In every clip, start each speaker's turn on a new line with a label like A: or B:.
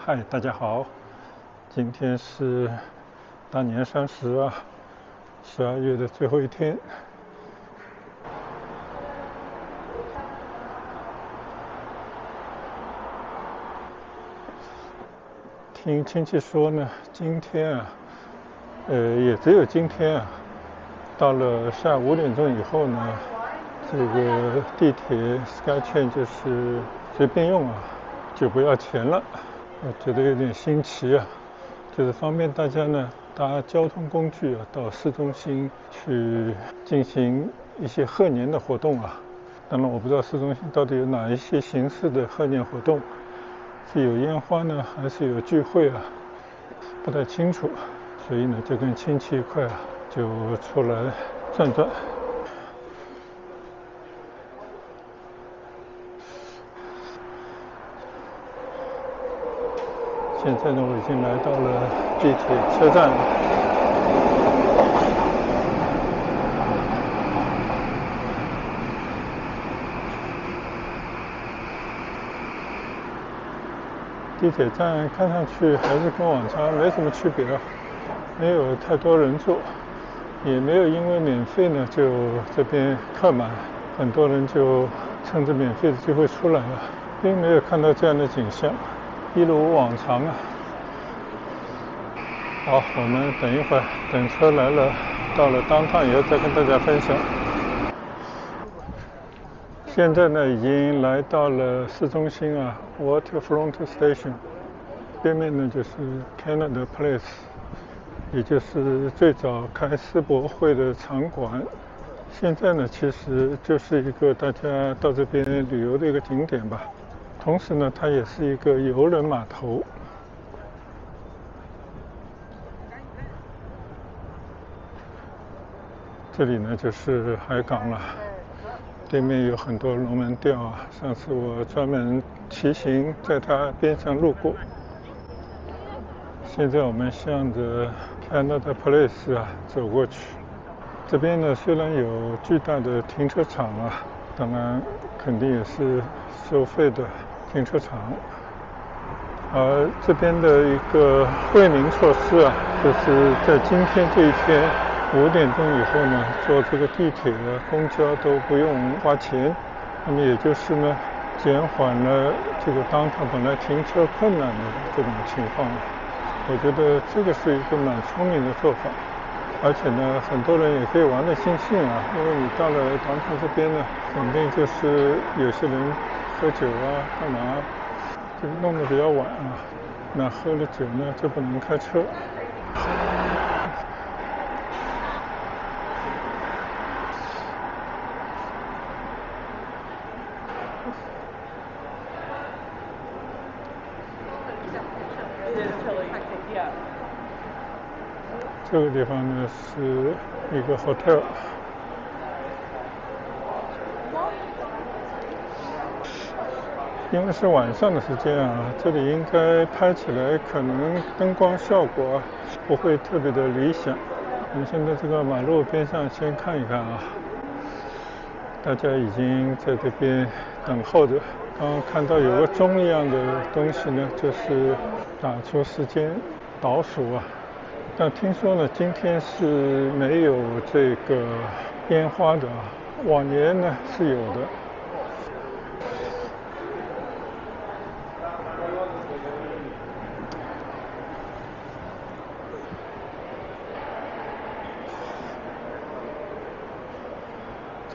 A: 嗨，大家好，今天是大年30啊，12月的最后一天。听亲戚说呢，今天啊，也只有今天啊，到了下午5点钟以后呢，这个地铁 SkyTrain 就是随便用啊，就不要钱了。我觉得有点新奇啊，就是方便大家呢搭交通工具啊到市中心去进行一些贺年的活动啊。当然我不知道市中心到底有哪一些形式的贺年活动，是有烟花呢还是有聚会啊，不太清楚，所以呢就跟亲戚一块啊就出来转转。现在呢，我已经来到了地铁车站了。地铁站看上去还是跟往常没什么区别啊，没有太多人坐，也没有因为免费呢就这边客满，很多人就趁着免费的机会出来了，并没有看到这样的景象，一如往常啊。好，我们等一会儿，等车来了，到了downtown以后再跟大家分享。现在呢，已经来到了市中心啊 ，Waterfront Station， 对面呢就是 Canada Place， 也就是最早开世博会的场馆。现在呢，其实就是一个大家到这边旅游的一个景点吧。同时呢，它也是一个邮轮码头。这里呢就是海港了，对面有很多龙门吊啊。上次我专门骑行在它边上路过。现在我们向着 Canada Place 啊走过去。这边呢虽然有巨大的停车场啊，当然肯定也是收费的停车场。而这边的一个惠民措施啊，就是在今天这一天5点钟以后呢，坐这个地铁的公交都不用花钱。那么也就是呢，减缓了这个downtown本来停车困难的这种情况。我觉得这个是一个蛮聪明的做法，而且呢，很多人也可以玩得尽兴啊。因为你到了downtown这边呢，肯定就是有些人喝酒啊，干嘛，就弄得比较晚啊。那喝了酒呢，就不能开车。这个地方呢是一个 hotel， 因为是晚上的时间啊，这里应该拍起来可能灯光效果不会特别的理想。我们现在这个马路边上先看一看啊，大家已经在这边等候着。刚刚看到有个钟一样的东西呢，就是打出时间倒数啊。但听说呢，今天是没有这个烟花的啊，往年呢是有的。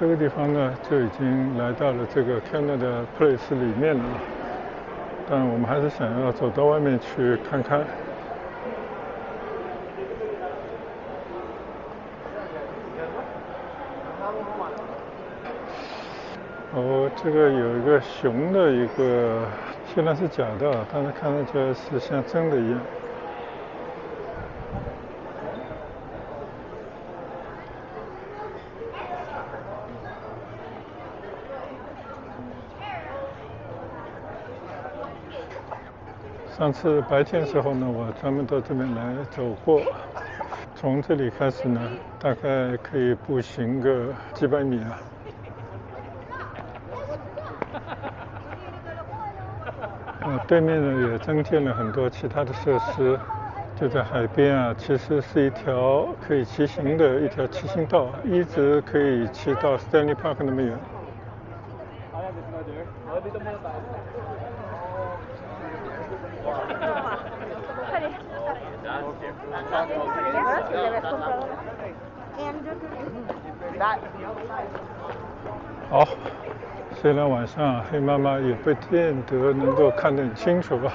A: 这个地方呢，就已经来到了这个 Canada Place 里面了，但我们还是想要走到外面去看看。哦，这个有一个熊的一个，虽然是假的，但是看上去是像真的一样。上次白天时候呢，我专门到这边来走过，从这里开始呢，大概可以步行个几百米啊。对面呢也增建了很多其他的设施，就在海边啊，其实是一条可以骑行的一条骑行道，一直可以骑到 Stanley Park 那么远。好，虽然晚上黑妈妈也不见得能够看得很清楚吧，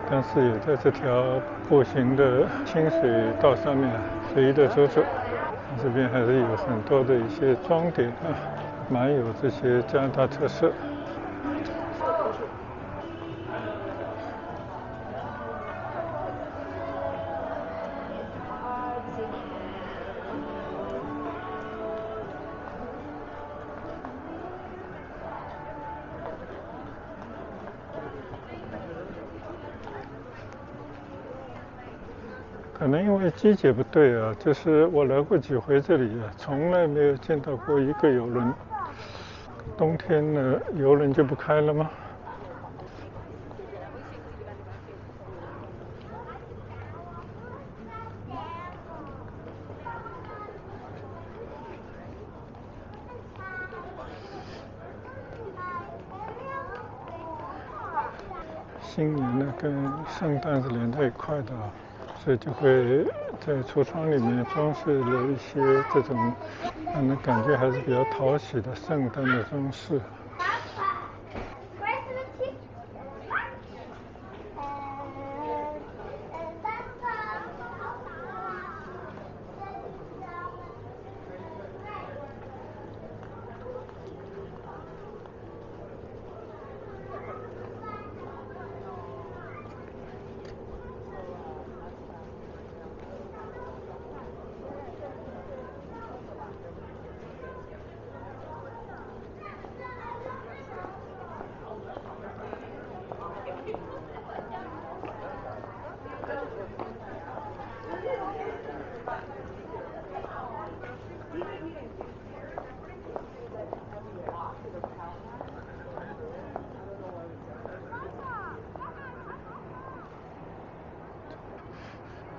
A: 但是也在这条步行的清水道上面随意的走走。这边还是有很多的一些装点啊，蛮有这些加拿大特色。可能因为季节不对啊，就是我来过几回这里啊，从来没有见到过一个邮轮。冬天呢，邮轮就不开了吗？新年呢跟圣诞是连在一块的，所以就会在橱窗里面装饰了一些这种让人感觉还是比较讨喜的圣诞的装饰。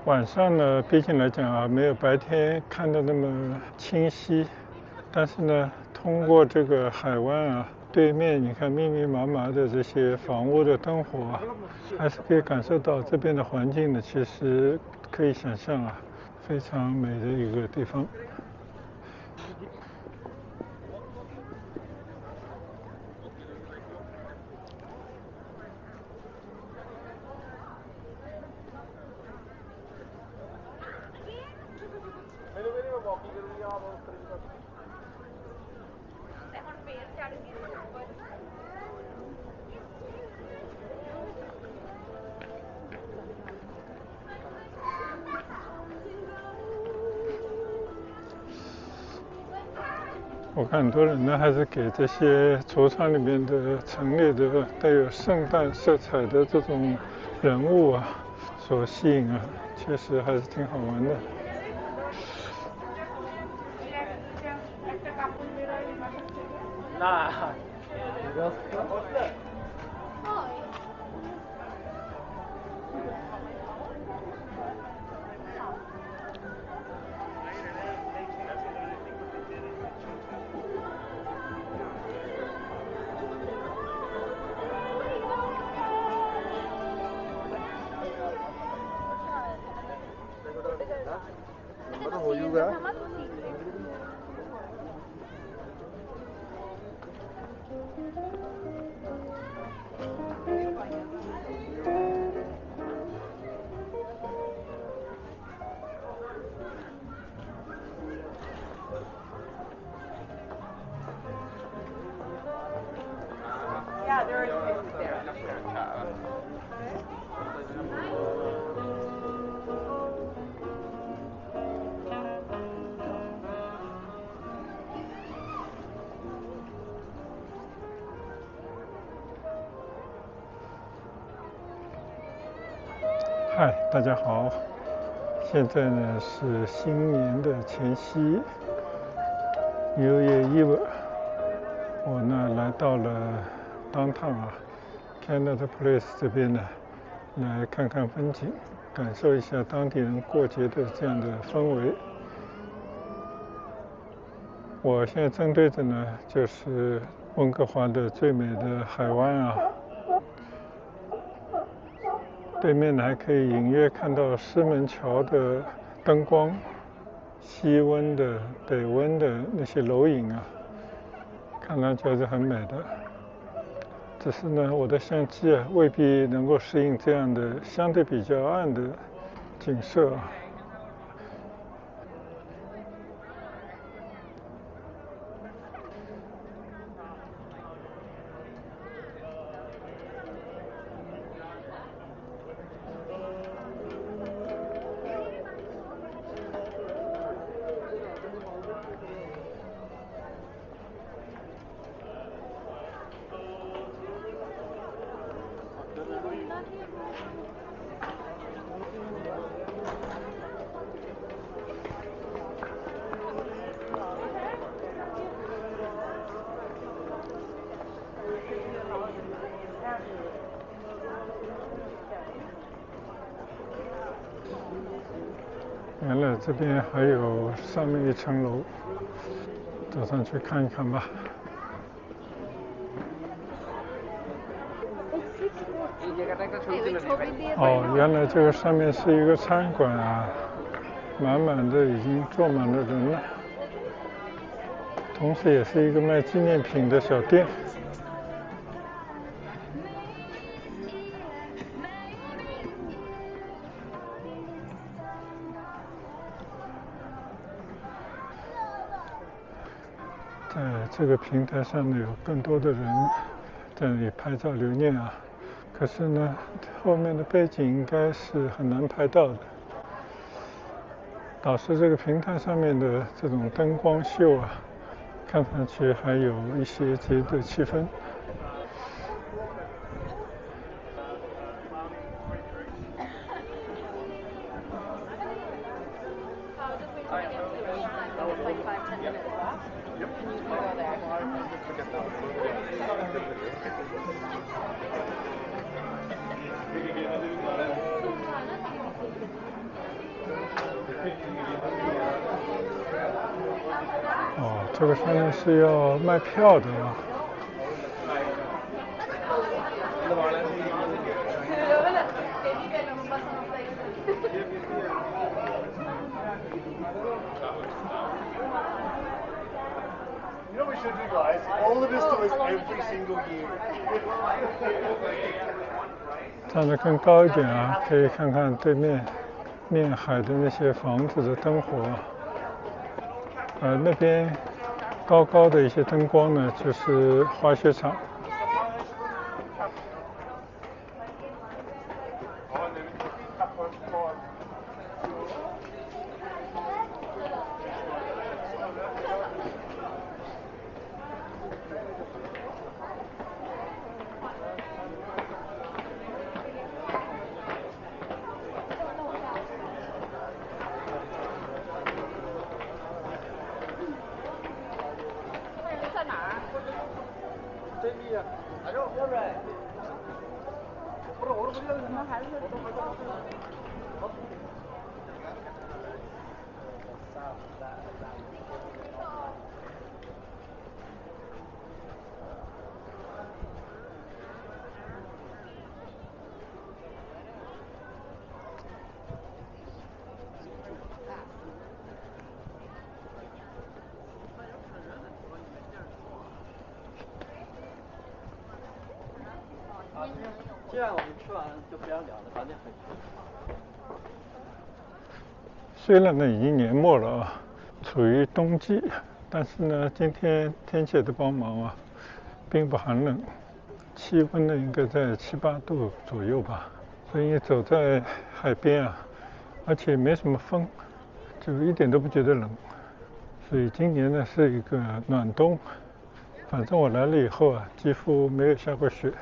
A: 晚上呢，毕竟来讲啊，没有白天看得那么清晰，但是呢，通过这个海湾啊，对面你看密密麻麻的这些房屋的灯火啊，还是可以感受到这边的环境呢，其实可以想象啊，非常美的一个地方。我看很多人呢，还是给这些橱窗里面的陈列的带有圣诞色彩的这种人物啊所吸引啊，确实还是挺好玩的。嗨，大家好，现在呢是新年的前夕，New Year Eve，我呢来到了downtown啊 Canada Place 这边呢，来看看风景，感受一下当地人过节的这样的氛围。我现在正对着呢，就是温哥华的最美的海湾啊。对面呢还可以隐约看到狮门桥的灯光，西温的、北温的那些楼影啊，看上去还是很美的。只是呢，我的相机啊未必能够适应这样的相对比较暗的景色啊。原来这边还有上面一层楼，走上去看一看吧。哦，原来这个上面是一个餐馆啊，满满的已经坐满了人了，同时也是一个卖纪念品的小店。在这个平台上呢，有更多的人在那里拍照留念啊。可是呢，后面的背景应该是很难拍到的。倒是这个平台上面的这种灯光秀啊，看上去还有一些节的气氛。哦，这个上面是要卖票的啊。站得更高一点啊，可以看看对面面海的那些房子的灯火。那边高高的一些灯光呢，就是滑雪场。
B: 这样我们吃完就不要聊了，早点回去。
A: 虽然呢已经年末了啊，处于冬季，但是呢今天天气的帮忙啊，并不寒冷，气温呢应该在7、8度左右吧。所以走在海边啊，而且没什么风，就一点都不觉得冷。所以今年呢是一个暖冬，反正我来了以后啊，几乎没有下过雪。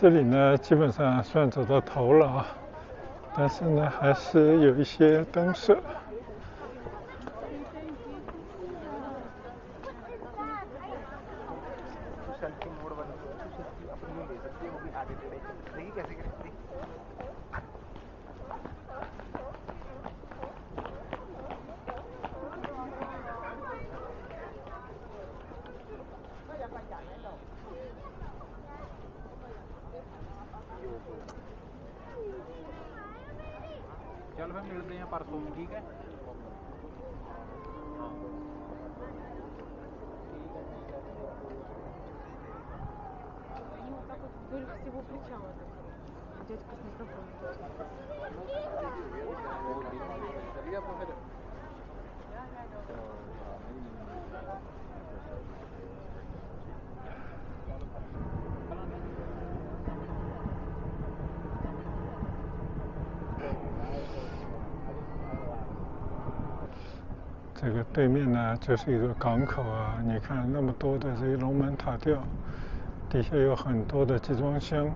A: 这里呢基本上算走到头了啊，但是呢还是有一些灯饰。
C: चल फिर मिलते हैं परसों में ठीक है
D: Вдоль всего причала дядька с микрофоном.
A: 这个对面呢就是一个港口啊，你看那么多的这个龙门塔吊，底下有很多的集装箱，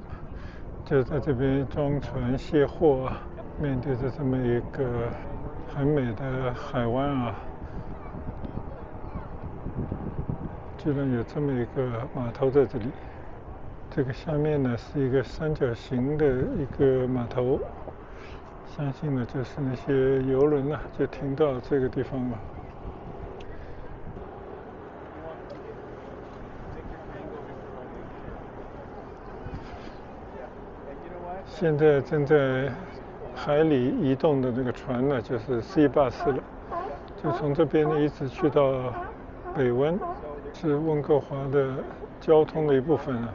A: 就在这边装船卸货啊。面对着这么一个很美的海湾啊，居然有这么一个码头在这里。这个下面呢是一个三角形的一个码头，相信呢就是那些游轮啊就停到这个地方了。现在正在海里移动的那个船呢，就是 C bus 了，就从这边呢一直去到北温，是温哥华的交通的一部分啊。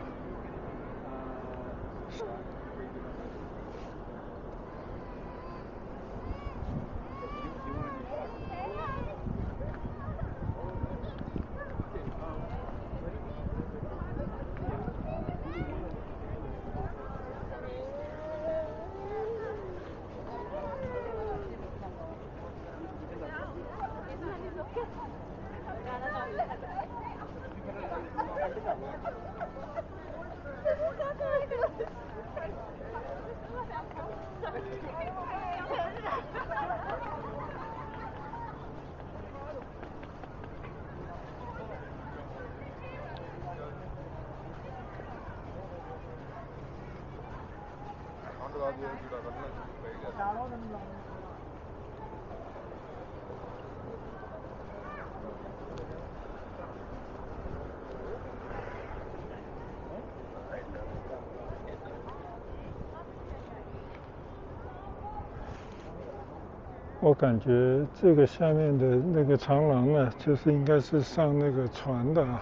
A: 我感觉这个下面的那个长廊呢，就是应该是上那个船的啊，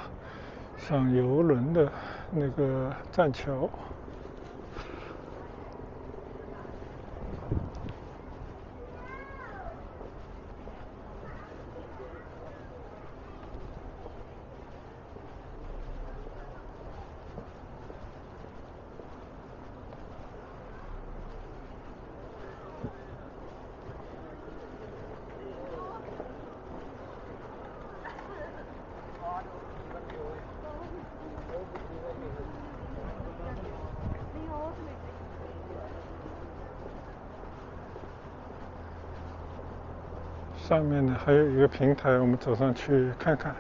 A: 上游轮的那个栈桥。上面呢还有一个平台，我们走上去看看。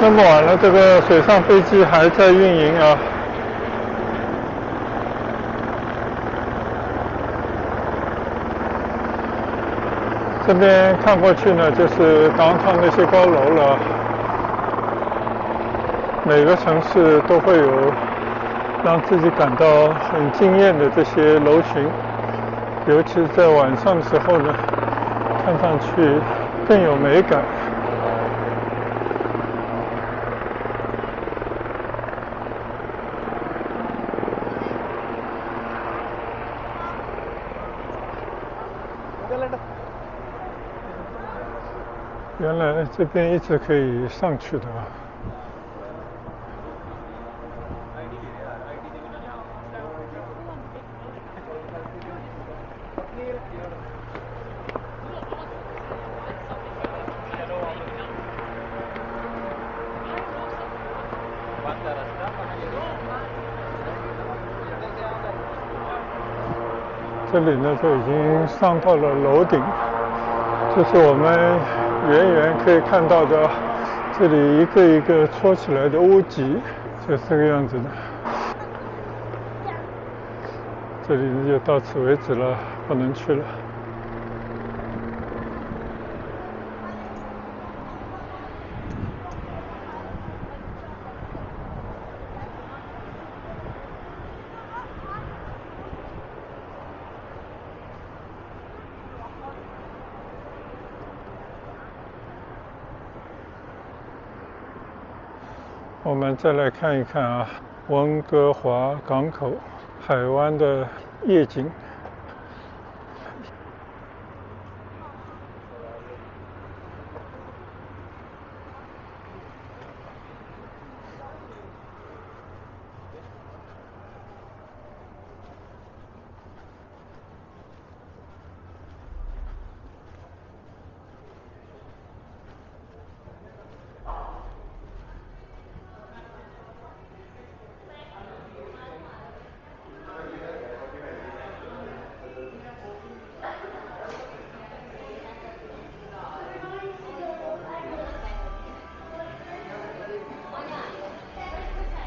A: 那么晚了，这个水上飞机还在运营啊。这边看过去呢，就是downtown那些高楼了。每个城市都会有让自己感到很惊艳的这些楼群，尤其是在晚上的时候呢，看上去更有美感。原来这边一直可以上去的啊。这里呢就已经上到了楼顶，这是我们远远可以看到的，这里一个一个戳起来的屋脊，就是这个样子的。这里就到此为止了，不能去了。我们再来看一看啊，温哥华港口海湾的夜景。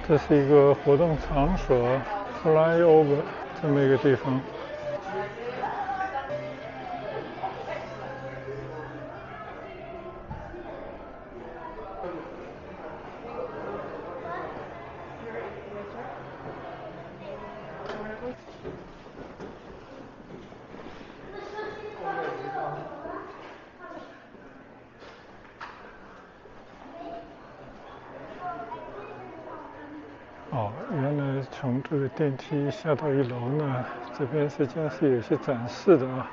A: 这是一个活动场所 ，flyover 这么一个地方。哦，原来从这个电梯下到1楼呢，这边实际上是有些展示的啊，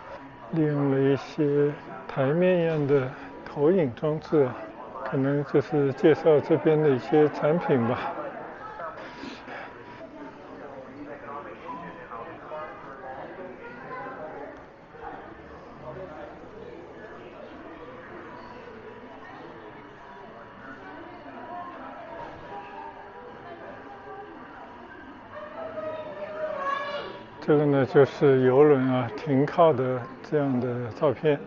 A: 利用了一些台面一样的投影装置啊，可能就是介绍这边的一些产品吧。这个呢就是游轮啊停靠的这样的照片。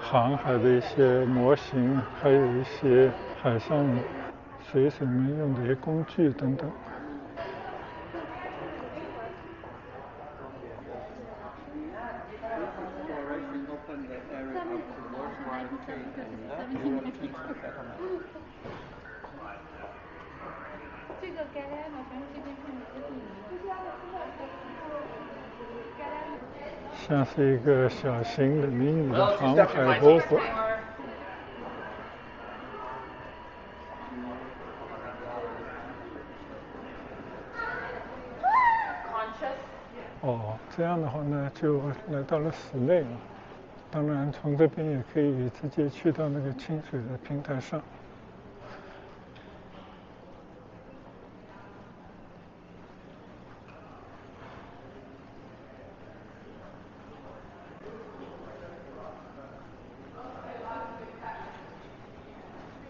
A: 航海的一些模型，还有一些海上水手们用的一些工具等等。
D: 这个盖莱嘛，全是这边片子的地名。
A: 像是一个小型的迷你的航海博物馆。哦，这样的话呢，就来到了室内了。当然，从这边也可以直接去到那个清水的平台上。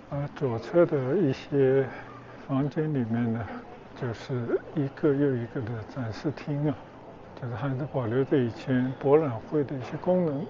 A: 而左侧的一些房间里面呢，就是一个又一个的展示厅啊，就是还是保留着以前博览会的一些功能。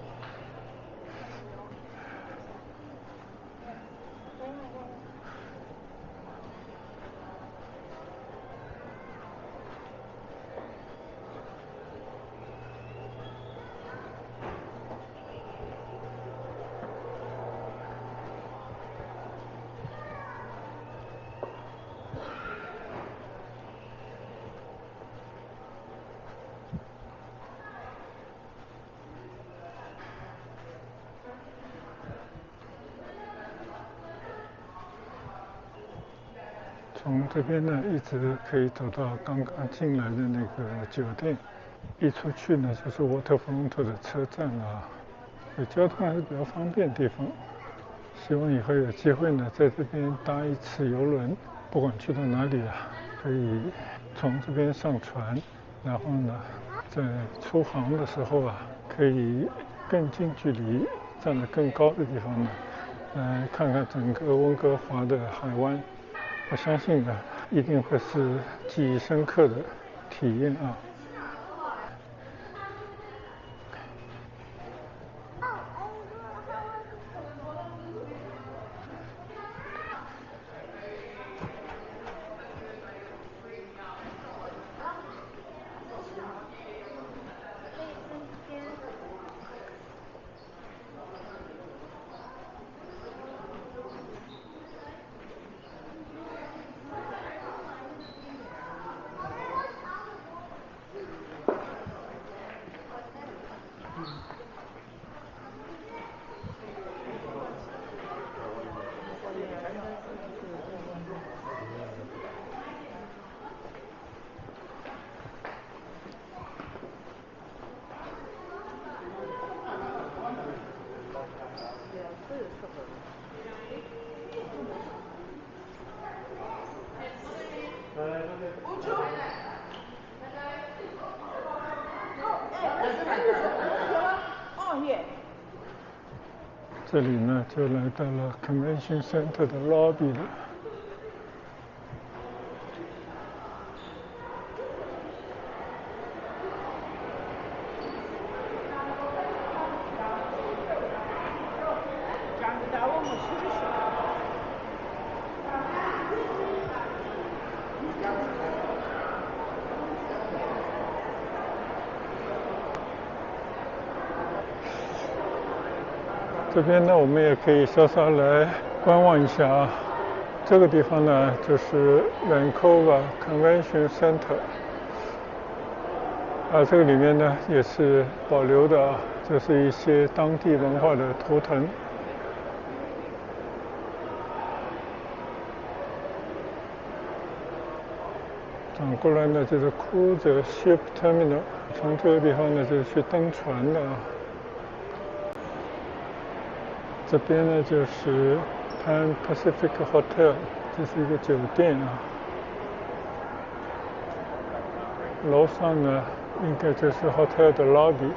A: 从这边呢一直可以走到刚刚进来的那个酒店，一出去呢就是Waterfront的车站啊，交通还是比较方便的地方。希望以后有机会呢，在这边搭一次游轮，不管去到哪里啊，可以从这边上船，然后呢，在出航的时候啊，可以更近距离站得更高的地方呢，来看看整个温哥华的海湾。我相信呢，一定会是记忆深刻的体验啊。这里呢，就来到了 Convention Center 的 lobby 了。这边呢，我们也可以稍稍来观望一下啊。这个地方呢，就是 Vancouver Convention Center， 这个里面呢也是保留的啊，就是一些当地文化的图腾。转过来呢就是 Cruiser Ship Terminal， 从这个地方呢就是去登船的啊。这边呢就是 Pan Pacific Hotel， 这是一个酒店啊。楼上呢应该就是 hotel 的 lobby。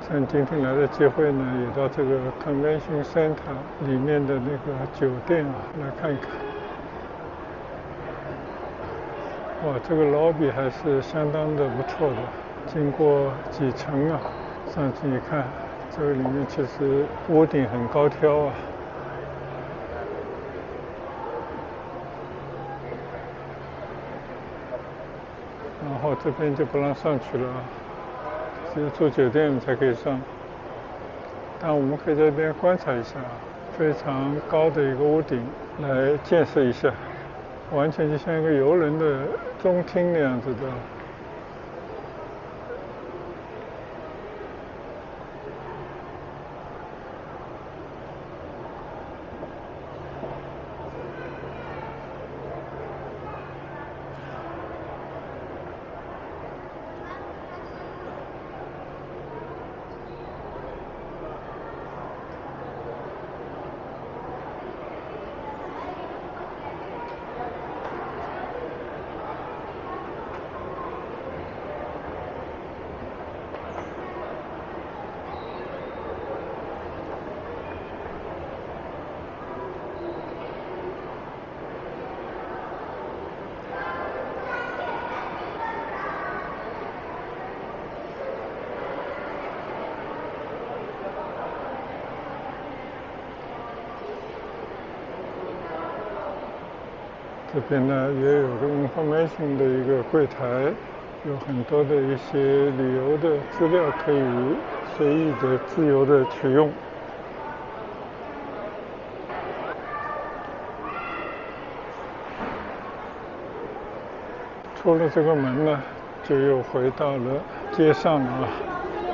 A: 趁今天来的机会呢，也到这个 Convention Center 里面的那个酒店啊来看一看。哇，这个 lobby 还是相当的不错的，经过几层啊，上去一看，这个里面其实屋顶很高挑啊。然后这边就不让上去了，只有住酒店才可以上。但我们可以在这边观察一下，非常高的一个屋顶，来见识一下，完全就像一个游轮的中厅那样子的。这边呢也有个 information 的一个柜台，有很多的一些旅游的资料可以随意的、自由的取用。出了这个门呢，就又回到了街上了啊。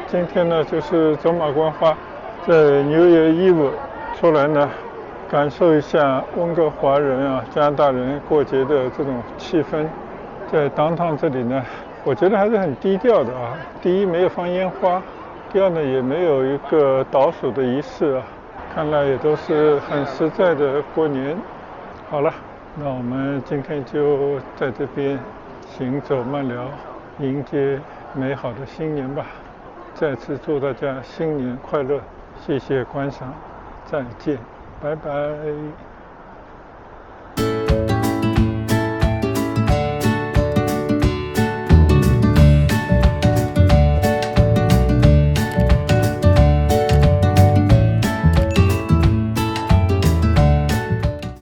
A: 今天呢，就是走马观花，在New Year Eve出来呢，感受一下温哥华人啊、加拿大人过节的这种气氛。在downtown这里呢，我觉得还是很低调的啊。第一，没有放烟花；第二呢，也没有一个倒数的仪式啊。看来也都是很实在的过年。好了，那我们今天就在这边行走慢聊，迎接美好的新年吧。再次祝大家新年快乐，谢谢观赏，再见，拜拜。